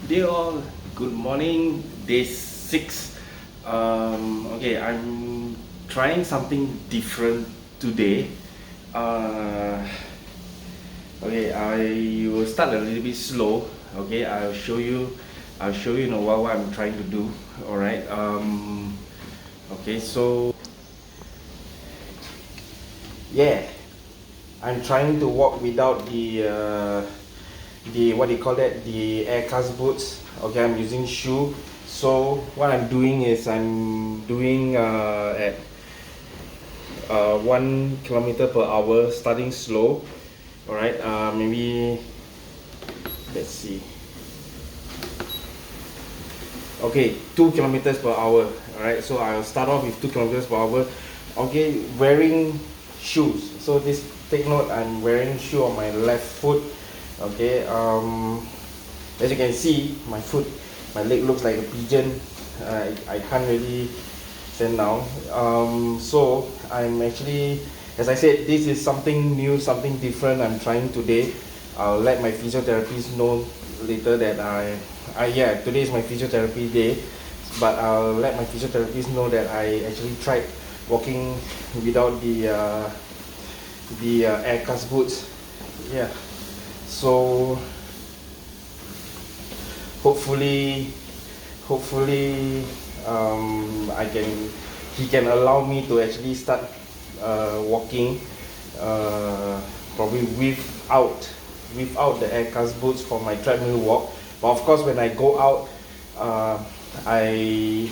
Dear all, good morning, day 6. Okay, I'm trying something different today. Uh, okay, I will start a little bit slow. Okay, I'll show you in a while what I'm trying to do. Alright, okay, so yeah, I'm trying to walk without the what do you call that, the air cast boots. Okay, I'm using shoe. So what I'm doing is I'm doing at 1 kilometer per hour, starting slow. All right, maybe let's see. Okay, 2 kilometers per hour. All right, so I'll start off with 2 kilometers per hour. Okay, wearing shoes. So this, take note, I'm wearing shoe on my left foot. Okay, as you can see, my leg looks like a pigeon. I can't really stand now. So I'm actually, as I said, this is something new, something different I'm trying today. I'll let my physiotherapist know later that yeah, today is my physiotherapy day, but I'll let my physiotherapist know that I actually tried walking without the air cast boots. Yeah, so hopefully I can he can allow me to actually start walking, probably without the air cast boots for my treadmill walk. But of course when I go out, I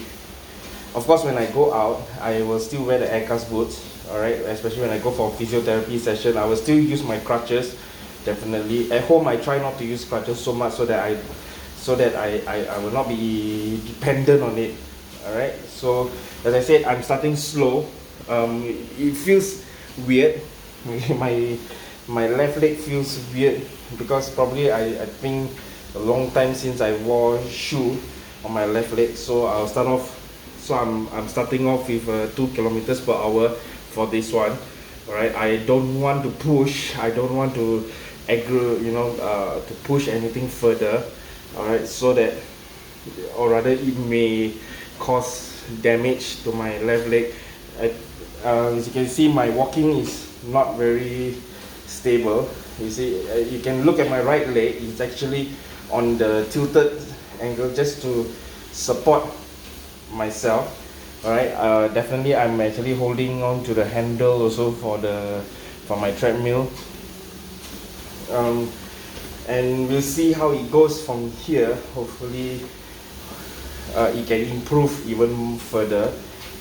of course when I go out I will still wear the air cast boots. Alright, especially when I go for a physiotherapy session, I will still use my crutches. Definitely at home I try not to use crutches so much, so that I will not be dependent on it. Alright, so as I said, I'm starting slow. It feels weird. My left leg feels weird because probably I think a long time since I wore shoe on my left leg. So I'll start off. So I'm starting off with 2 kilometers per hour for this one. Alright, I don't want to push. I don't want to to push anything further. Alright, so that, or rather it may cause damage to my left leg. As you can see, my walking is not very stable. You see, you can look at my right leg, it's actually on the tilted angle just to support myself. Alright, definitely I'm actually holding on to the handle also for my treadmill. And we'll see how it goes from here. Hopefully it can improve even further.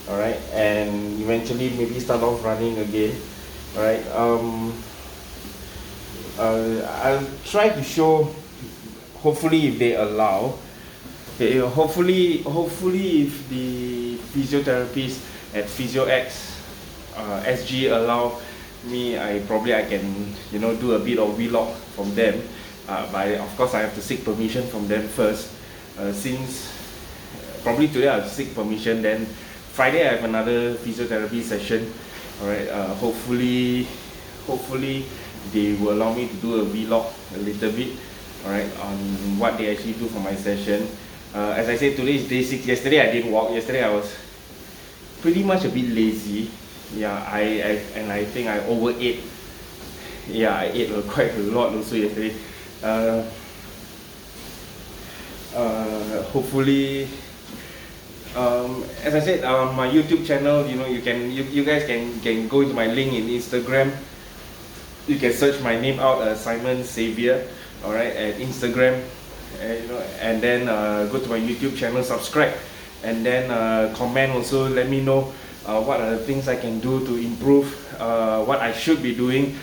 Alright, and eventually maybe start off running again. Alright, I'll try to show, hopefully if they allow. Okay, hopefully if the physiotherapist at PhysioX SG allow me, I can do a bit of vlog from them. But of course I have to seek permission from them first. Since probably today I'll seek permission, then Friday I have another physiotherapy session. Alright, hopefully they will allow me to do a vlog a little bit, alright, on what they actually do for my session. As I said, today is day 6. Yesterday I didn't walk. Yesterday I was pretty much a bit lazy. Yeah, I think I overate. Yeah, I ate quite a lot also yesterday. Hopefully, as I said, my YouTube channel, you guys can go into my link in Instagram. You can search my name out, Simon Xavier, alright, at Instagram, and then go to my YouTube channel, subscribe, and then comment also. Let me know what are the things I can do to improve, what I should be doing.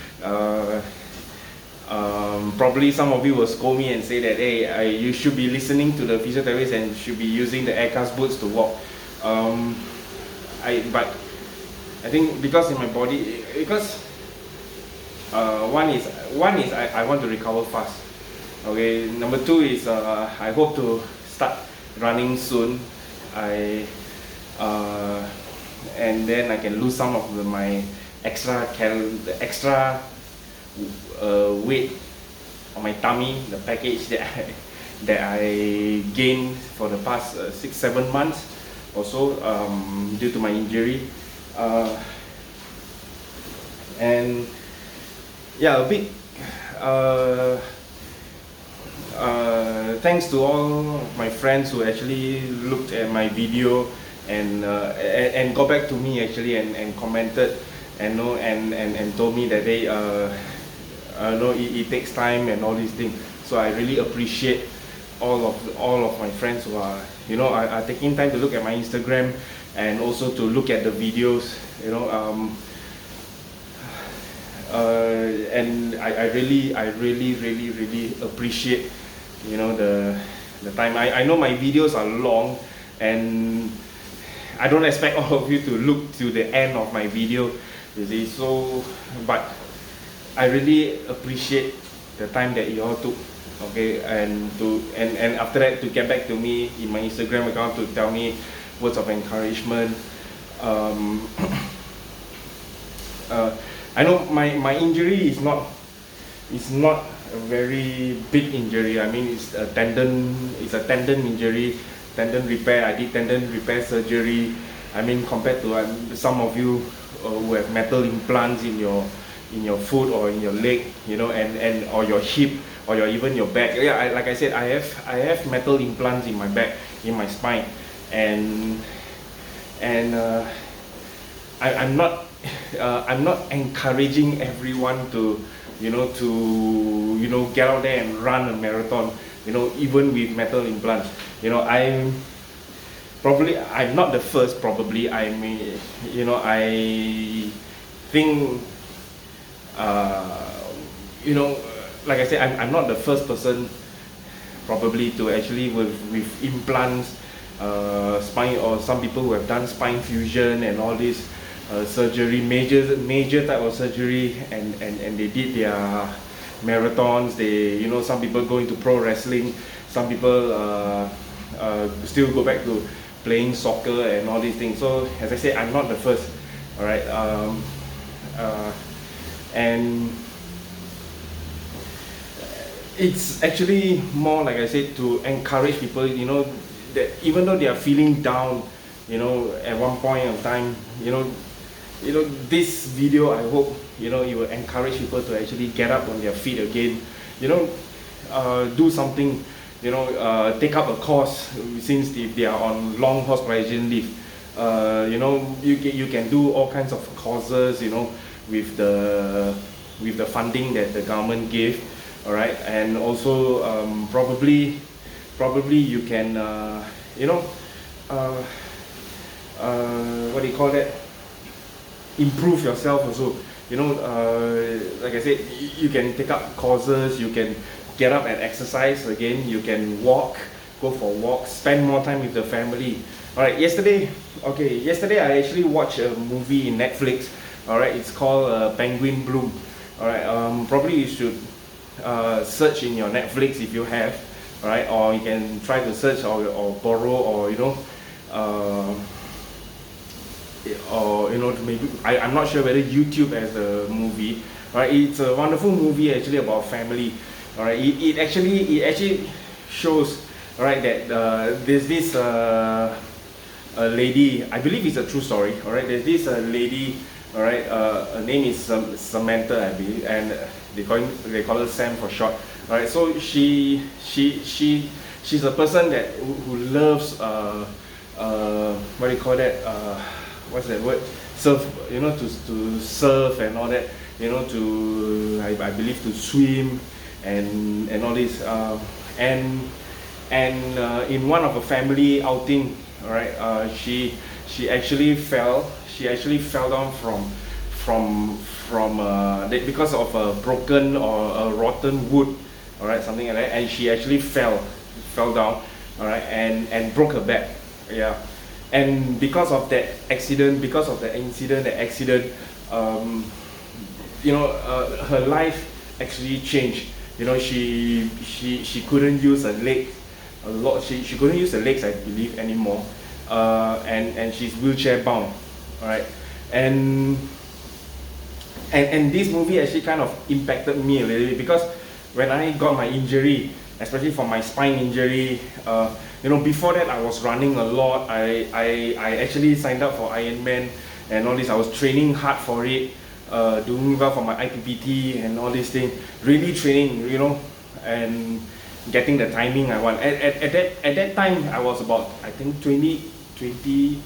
Probably some of you will scold me and say that, hey, you should be listening to the physiotherapist and should be using the air cast boots to walk. But I think because in my body, because one is I want to recover fast. Okay, number 2 is I hope to start running soon. And then I can lose some of my extra weight on my tummy, the package that that I gained for the past 6-7 months or so, due to my injury. And yeah, a big thanks to all my friends who actually looked at my video and got back to me actually and commented and told me that they know it takes time and all these things. So I really appreciate all of my friends who are are taking time to look at my Instagram and also to look at the videos, and I really appreciate the time. I know my videos are long, and I don't expect all of you to look to the end of my video, you see. So, but I really appreciate the time that you all took, okay, and after that to get back to me in my Instagram account to tell me words of encouragement. I know my injury is not a very big injury. I mean, it's a tendon injury, tendon repair. I did tendon repair surgery. I mean, compared to some of you who have metal implants in your foot or in your leg, and or your hip or even your back. Yeah, like I said, I have metal implants in my back, in my spine, and I'm not encouraging everyone to get out there and run a marathon, even with metal implants. I'm not the first. Probably I think like I said, I'm not the first person probably to actually with implants, spine, or some people who have done spine fusion and all this surgery, major type of surgery, and they did their marathons. They some people go into pro wrestling, some people still go back to playing soccer and all these things. So as I said, I'm not the first. All right, and it's actually more, like I said, to encourage people, that even though they are feeling down, at one point of time, this video, I hope, it will encourage people to actually get up on their feet again, do something, take up a course, since they are on long hospitalization leave. You can do all kinds of courses, with the funding that the government gave. All right, and also probably you can what do you call that? Improve yourself also. Like I said, you can take up courses. You can get up and exercise again. You can walk, go for walks, spend more time with the family. All right. Yesterday I actually watched a movie in Netflix. All right, it's called Penguin Bloom. All right. Probably you should search in your Netflix if you have, right? Or you can try to search or borrow, or maybe I'm not sure whether YouTube has a movie. Right? It's a wonderful movie actually about family. All right, it actually shows, all right, that there's this a lady. I believe it's a true story. All right, there's this lady. All right, her name is Samantha, I believe, and they call her Sam for short. All right, so she's a person that who loves what do you call that? What's that word? Surf, to surf and all that. To I believe to swim and all this. And in one of a family outing, all right, she actually fell. She actually fell down from because of a broken or a rotten wood, all right, something like that, and she actually fell down, all right, and broke her back. Yeah, and because of that accident, her life actually changed. She couldn't use her leg a lot. She couldn't use her legs, I believe, anymore, and she's wheelchair bound. All right, and this movie actually kind of impacted me a little bit, because when I got my injury especially for my spine injury. Before that I was running a lot. I actually signed up for Ironman and all this. I was training hard for it, doing well for my IPPT and all these things. Really training, and getting the timing I want. At that time I was about, I think 22,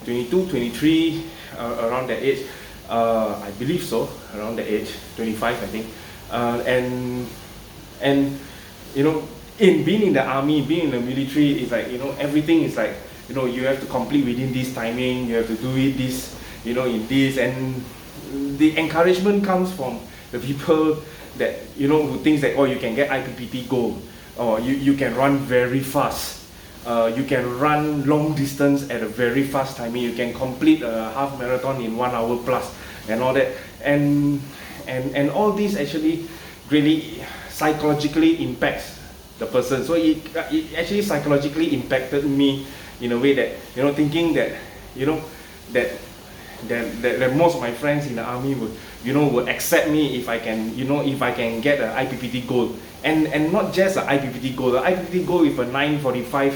23, around that age. I believe so, around the age, 25 I think. And in being in the army, being in the military, it's like, everything is like, you have to complete within this timing, you have to do it this, in this, and the encouragement comes from the people that, who thinks that, oh, you can get IPPT gold, or you can run very fast, you can run long distance at a very fast timing, you can complete a half marathon in 1 hour plus, and all that, and all this actually really psychologically impacts the person. So it actually psychologically impacted me in a way that, thinking that, that most of my friends in the army would accept me if I can, if I can get an IPPT gold, and not just an IPPT gold. The IPPT gold with a 9:45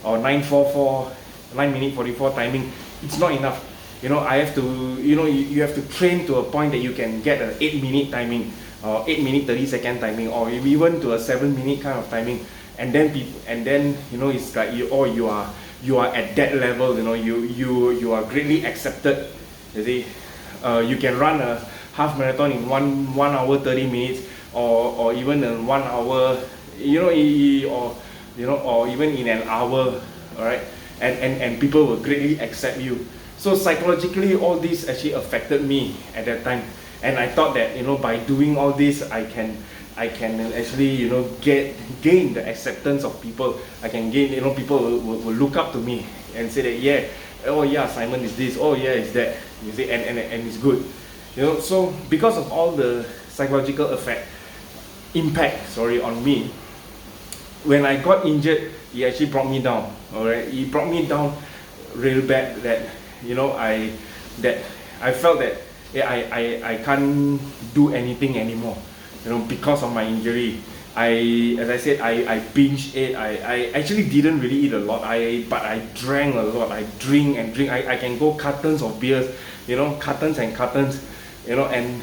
or 9:44, 9 minute 44 timing, it's not enough. I have to, you have to train to a point that you can get an 8-minute timing, or 8 minute 30-second timing, or even to a 7-minute kind of timing, and then it's like you are at that level. You are greatly accepted. You see, you can run a half marathon in 1 hour 30 minutes, or even in 1 hour, or even in an hour. All right, and people will greatly accept you. So psychologically, all this actually affected me at that time. And I thought that, by doing all this, I can actually, gain the acceptance of people. I can gain, people will look up to me and say that, yeah, oh yeah, Simon is this, oh yeah, it's that, you see, and it's good. So because of all the psychological impact on me, when I got injured, he actually brought me down. All right, he brought me down real bad, that, I felt that, yeah, I can't do anything anymore, because of my injury. As I said, I binge ate. I actually didn't really eat a lot. But I drank a lot. I drink and drink. I can go cartons of beers, cartons and cartons, and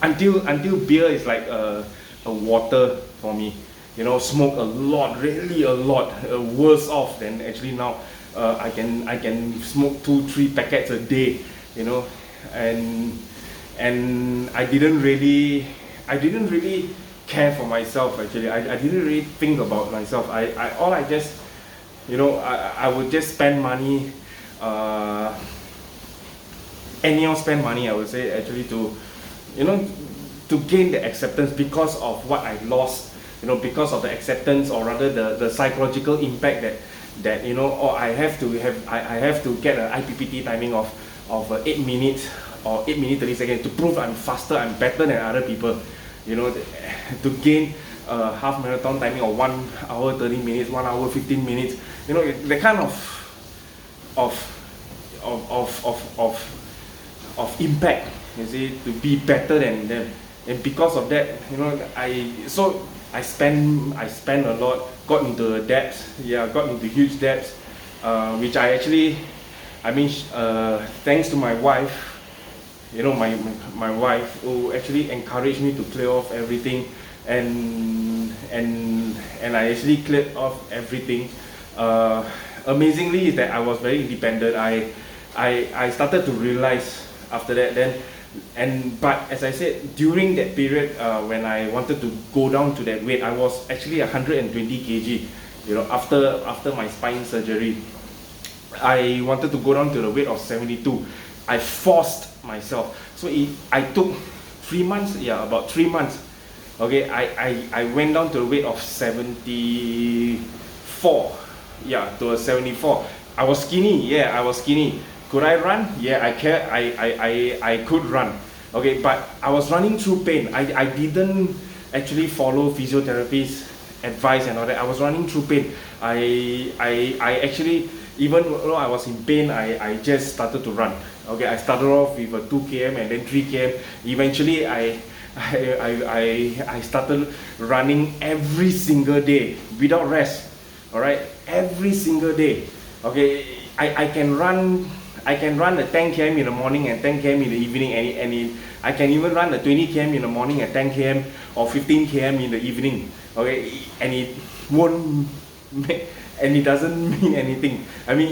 until beer is like a water for me. Smoke a lot, really a lot, worse off than actually now. I can smoke 2-3 packets a day, and I didn't really care for myself. Actually, I didn't really think about myself. I would just spend money, anyhow spend money, I would say, actually, to gain the acceptance because of what I lost, because of the acceptance, or rather the psychological impact that or I have to get an IPPT timing of 8 minutes or 8 minutes 30 seconds to prove I'm faster, I'm better than other people, to gain a half marathon timing of 1 hour 30 minutes, 1 hour 15 minutes, the kind of impact, you see, to be better than them. And because of that, I spent a lot, got into debts, got into huge debts, which I actually, thanks to my wife, my wife, who actually encouraged me to clear off everything, and I actually cleared off everything. Amazingly, is that I was very independent. I started to realize after that but as I said, during that period, when I wanted to go down to that weight, I was actually 120 kg. After my spine surgery, I wanted to go down to the weight of 72. I forced myself. So I took 3 months, about 3 months. Okay, I went down to the weight of 74. To a 74. I was skinny. I was skinny. Could I run? I could run. Okay, but I was running through pain. I didn't actually follow physiotherapist's advice and all that. I was running through pain. I actually, even though I was in pain, I just started to run. Okay, I started off with a 2 km and then 3 km. Eventually, I I started running every single day without rest. All right, every single day. Okay, I can run. I can run a 10 km in the morning and 10 km in the evening. I can even run a 20 km in the morning and 10 km or 15 km in the evening. Okay, and it won't make, and it doesn't mean anything. I mean,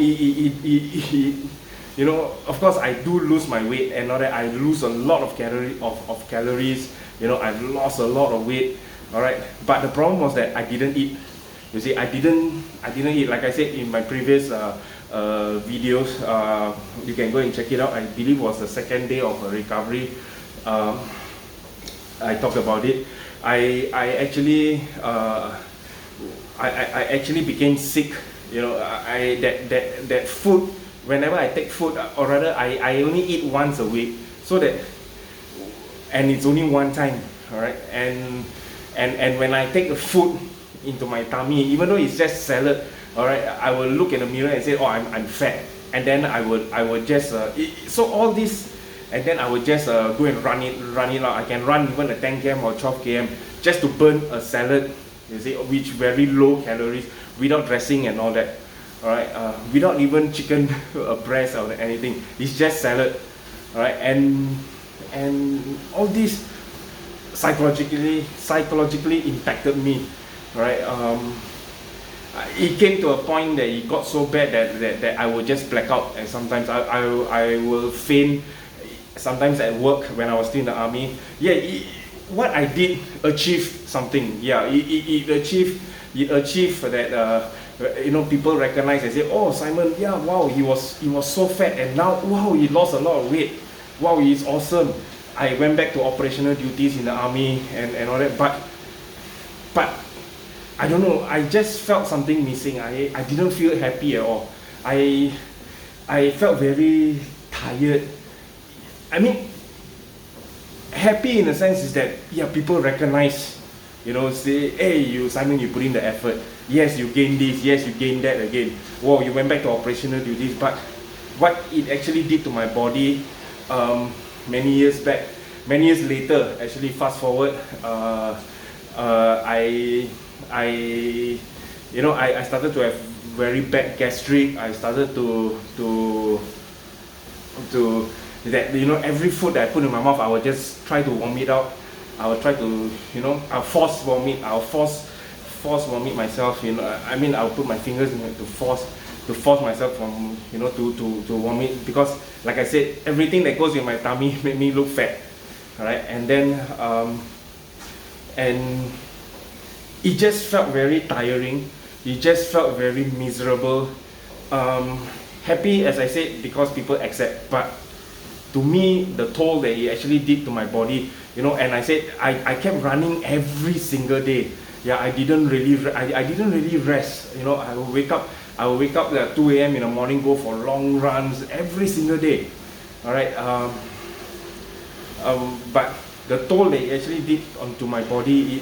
you know, of course, I do lose my weight and all that. I lose a lot of calories. You know, I've lost a lot of weight. All right, but the problem was that I didn't eat. You see, I didn't eat. Like I said in my previous videos, you can go and check it out. I believe it was the second day of recovery. I talked about it. I actually became sick. You know, that food. Whenever I take food, or rather, I only eat once a week. So that, and it's only one time. All right, and when I take the food into my tummy, even though it's just salad, all right, I will look in the mirror and say, oh, I'm fat, and then I would just so all this, and then I would just go and run it out. I can run even a 10 km or 12 km just to burn a salad, you see, which very low calories, without dressing and all that, all right, without even chicken breast or anything. It's just salad, all right, and all this psychologically impacted me. Right, it came to a point that it got so bad that I would just black out, and sometimes I will faint. Sometimes at work when I was still in the army. Yeah, what I did achieved something. Yeah, it achieved that. You know, people recognize and say, oh, Simon, yeah, wow, he was so fat, and now, wow, he lost a lot of weight. Wow, he's awesome. I went back to operational duties in the army and all that, but I don't know, I just felt something missing. I didn't feel happy at all. I felt very tired. I mean, happy in the sense is that, yeah, people recognize, you know, say, hey, you, Simon, you put in the effort. Yes, you gained this, yes, you gained that again. Wow, you went back to operational duties. But what it actually did to my body, many years later, actually fast forward, I started to have very bad gastric. I started to that, you know, every food that I put in my mouth, I would just try to vomit out. I would try to, you know, I'll force vomit myself. You know, I mean, I'll put my fingers in it to force myself from, you know, to vomit, because, like I said, everything that goes in my tummy made me look fat. All right, and then and it just felt very tiring. It just felt very miserable. Happy, as I said, because people accept, but to me, the toll that it actually did to my body, you know, and I said, I kept running every single day. Yeah, I didn't really rest. You know, I will wake up at 2 a.m. in the morning, go for long runs every single day. All right, but the toll that it actually did onto my body,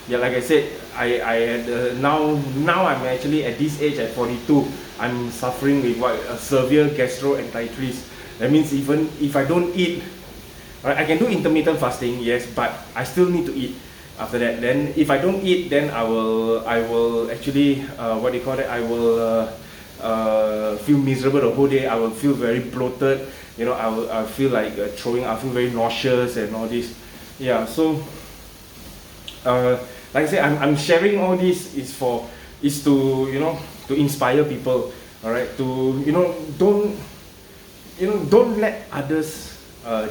yeah, like I said, I had now I'm actually at this age, at 42, I'm suffering with a severe gastroenteritis. That means even if I don't eat, right, I can do intermittent fasting, yes, but I still need to eat. After that, then if I don't eat, then I will actually what do you call it? I will feel miserable the whole day. I will feel very bloated. You know, I feel like throwing. I feel very nauseous and all this. Yeah. So, like I said, I'm sharing all this is to, you know, to inspire people. All right. To, you know, don't let others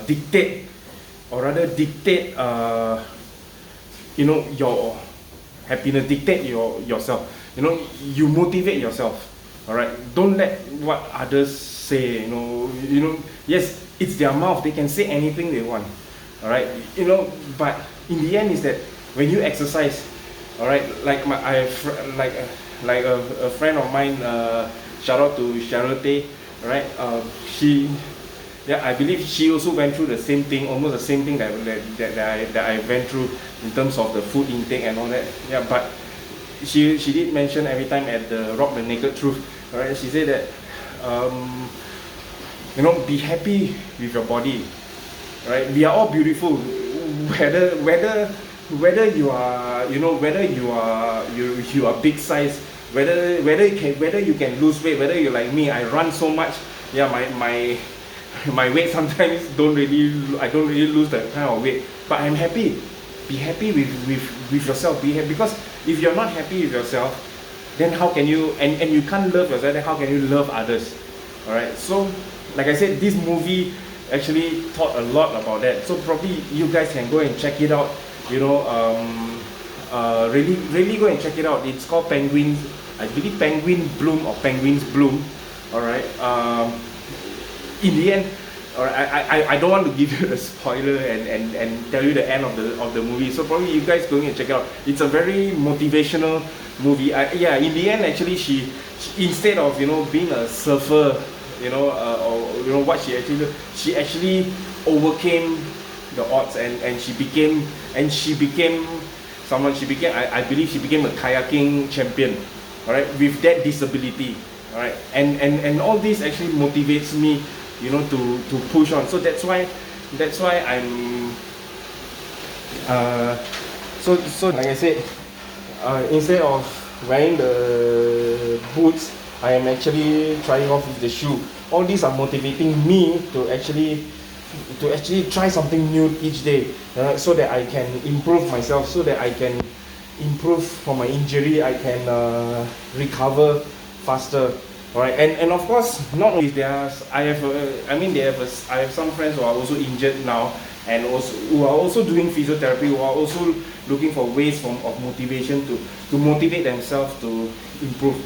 dictate, or rather dictate. You know, your happiness, dictate yourself. You know, you motivate yourself. All right, don't let what others say. You know, yes, it's their mouth. They can say anything they want. All right, you know, but in the end is that when you exercise, all right, like a friend of mine. Shout out to Charlotte. Right, yeah, I believe she also went through the same thing, almost the same thing that I went through in terms of the food intake and all that. Yeah, but she did mention every time at the Rock the Naked Truth. Alright, she said that you know, be happy with your body. Right, we are all beautiful. whether you are, you know, whether you are big size, whether you can lose weight, whether you're like me, I run so much, yeah, my weight sometimes I don't really lose that kind of weight, but I'm happy. Be happy with yourself. Be happy, because if you're not happy with yourself, then how can you, and you can't love yourself, then how can you love others? All right. So like I said, this movie actually taught a lot about that. So probably you guys can go and check it out. You know, really go and check it out. It's called Penguins. I believe Penguin Bloom or Penguins Bloom. All right. In the end, or I don't want to give you a spoiler and tell you the end of the movie. So probably you guys going and check it out. It's a very motivational movie. Yeah, in the end, actually, she instead of, you know, being a surfer, you know, or you know what she actually overcame the odds, and she became someone. I believe she became a kayaking champion. All right, with that disability. All right, and all this actually motivates me, you know, to push on. So that's why I'm so like I said, instead of wearing the boots, I am actually trying off with the shoe. All these are motivating me to actually try something new each day, so that I can improve myself, so that I can improve from my injury, I can recover faster. Alright, and of course, not only I have some friends who are also injured now, and also who are also doing physiotherapy, who are also looking for ways of motivation to motivate themselves to improve,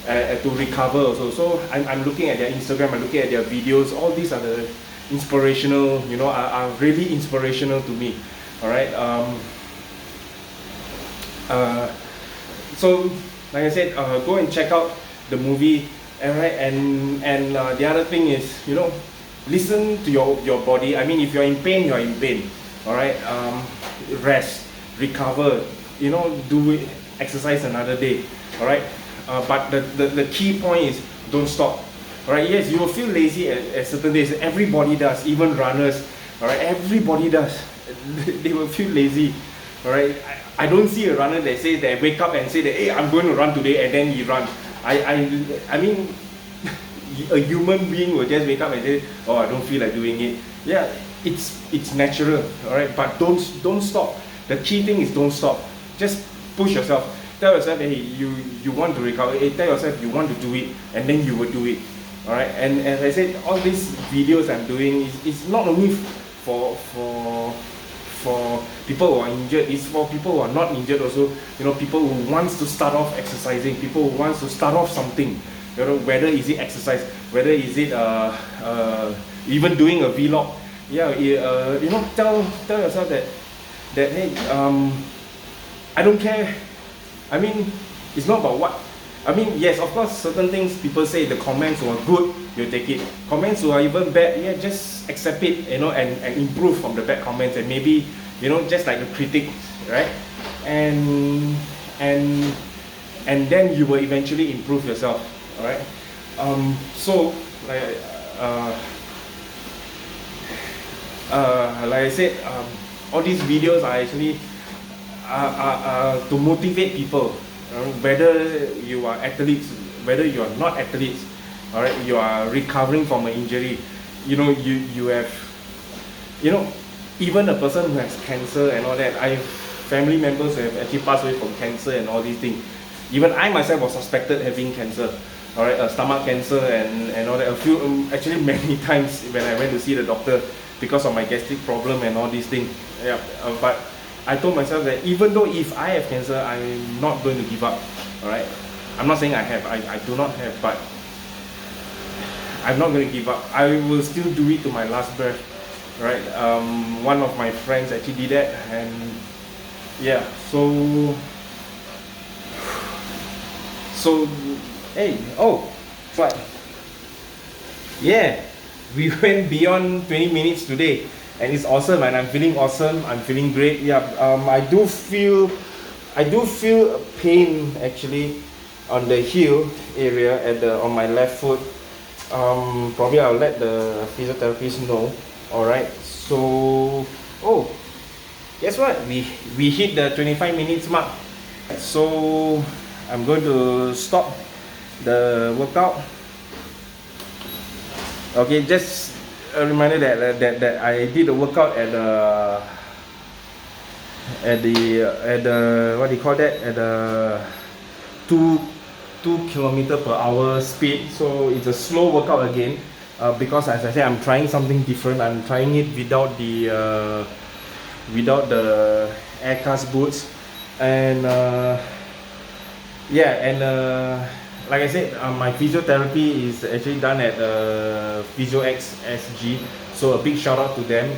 to recover also. So I'm looking at their Instagram, I'm looking at their videos. All these are the inspirational, you know, are really inspirational to me. Alright, so like I said, go and check out the movie. Alright, and the other thing is, you know, listen to your body. I mean, if you're in pain, you're in pain. Alright, rest, recover, you know, do it, exercise another day. Alright, but the key point is, don't stop. Alright, yes, you will feel lazy at certain days. Everybody does, even runners. Alright, everybody does. They will feel lazy. Alright, I don't see a runner that says they wake up and say that, hey, I'm going to run today, and then he runs. I mean, a human being will just wake up and say, oh, I don't feel like doing it. Yeah, it's natural, all right. But don't stop. The key thing is don't stop. Just push yourself. Tell yourself, hey, you want to recover. Hey, tell yourself you want to do it, and then you will do it, all right. And as I said, all these videos I'm doing is not only for people who are injured, it's for people who are not injured also. You know, people who wants to start off exercising, people who wants to start off something. You know, whether is it exercise, whether is it even doing a vlog. Yeah, you know, tell yourself that hey, I don't care. I mean, it's not about what. I mean, yes, of course, certain things people say, the comments were good, you take it. Comments who are even bad, yeah, just accept it, you know, and improve from the bad comments, and maybe, you know, just like the critic, right? And then you will eventually improve yourself, all right? So, like I said, all these videos are actually to motivate people. Whether you are athletes, whether you are not athletes, all right, you are recovering from an injury, you know, you have, you know, even a person who has cancer and all that. I have family members who have actually passed away from cancer and all these things. Even I myself was suspected having cancer, all right, stomach cancer and all that. A few, actually many times when I went to see the doctor because of my gastric problem and all these things. Yeah, but I told myself that even though if I have cancer, I'm not going to give up, alright? I'm not saying I have, I do not have, but I'm not going to give up. I will still do it to my last breath, right? One of my friends actually did that, and yeah, so hey, oh, but yeah, we went beyond 20 minutes today. And it's awesome, and I'm feeling awesome. I'm feeling great. Yeah, I do feel pain actually on the heel area on my left foot. Probably I'll let the physiotherapist know. All right. So, oh, guess what? We hit the 25 minutes mark. So I'm going to stop the workout. Okay, just a reminder that I did a workout at the what do you call that, at the 2 km per hour speed. So it's a slow workout again, because as I said, I'm trying something different. I'm trying it without the air cast boots, and yeah, and like I said, my physiotherapy is actually done at PhysioX SG, so a big shout out to them.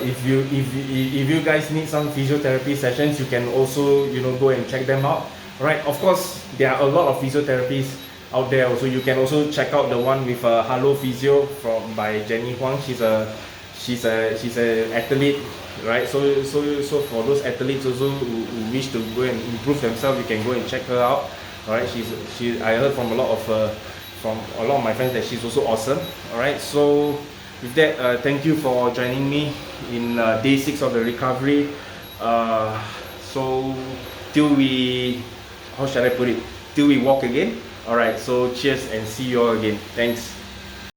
If you guys need some physiotherapy sessions, you can also, you know, go and check them out. Right, of course there are a lot of physiotherapists out there also. You can also check out the one with Hello Physio by Jenny Huang. She's a athlete, right? So for those athletes also who wish to go and improve themselves, you can go and check her out. All right, I heard from a lot of my friends that she's also awesome. All right, so with that, thank you for joining me in day 6 of the recovery. So till we, how shall I put it, till we walk again. All right, so cheers and see you all again. Thanks.